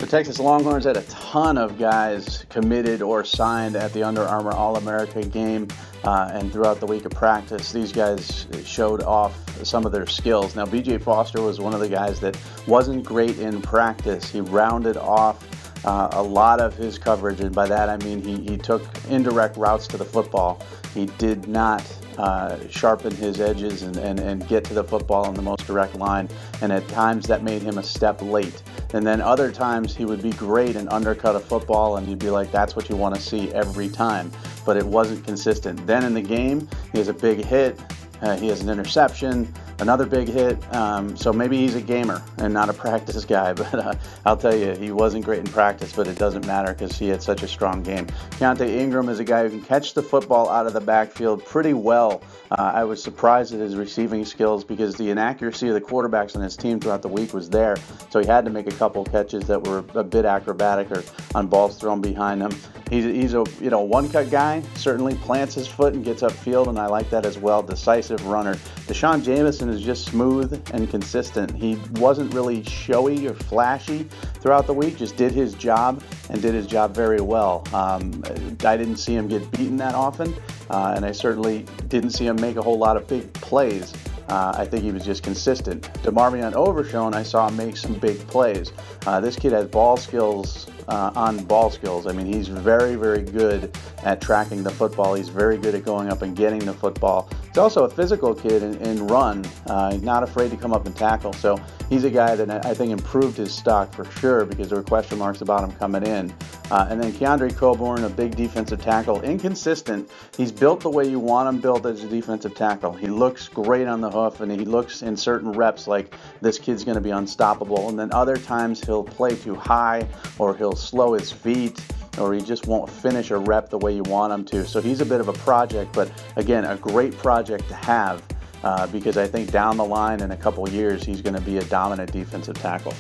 The Texas Longhorns had a ton of guys committed or signed at the Under Armour All-American game and throughout the week of practice. These guys showed off some of their skills. Now, B.J. Foster was one of the guys that wasn't great in practice. He rounded off a lot of his coverage, and by that I mean he took indirect routes to the football. He did not sharpen his edges and get to the football in the most direct line, and at times that made him a step late. And then other times he would be great and undercut a football, and you'd be like, that's what you want to see every time, but it wasn't consistent. Then in the game, he has a big hit, he has an interception, another big hit, so maybe he's a gamer and not a practice guy, but I'll tell you, he wasn't great in practice, but it doesn't matter because he had such a strong game. Keaontay Ingram is a guy who can catch the football out of the backfield pretty well. I was surprised at his receiving skills because the inaccuracy of the quarterbacks on his team throughout the week was there, so he had to make a couple catches that were a bit acrobatic or on balls thrown behind him. He's a one-cut guy, certainly plants his foot and gets upfield, and I like that as well. Decisive runner. Jamison is just smooth and consistent. He wasn't really showy or flashy throughout the week, just did his job and did his job very well. I didn't see him get beaten that often, and I certainly didn't see him make a whole lot of big plays. I think he was just consistent. DeMARVION Overshown, I saw him make some big plays. This kid has ball skills on ball skills. I mean, he's very, very good at tracking the football. He's very good at going up and getting the football. He's also a physical kid in run, not afraid to come up and tackle. So he's a guy that I think improved his stock for sure because there were question marks about him coming in. And then Keondre, Coburn, a big defensive tackle, inconsistent. He's built the way you want him built as a defensive tackle. He looks great on the hoof, and he looks in certain reps like this kid's going to be unstoppable. And then other times he'll play too high, or he'll slow his feet, or he just won't finish a rep the way you want him to. So he's a bit of a project, but again, a great project to have because I think down the line in a couple years, he's going to be a dominant defensive tackle.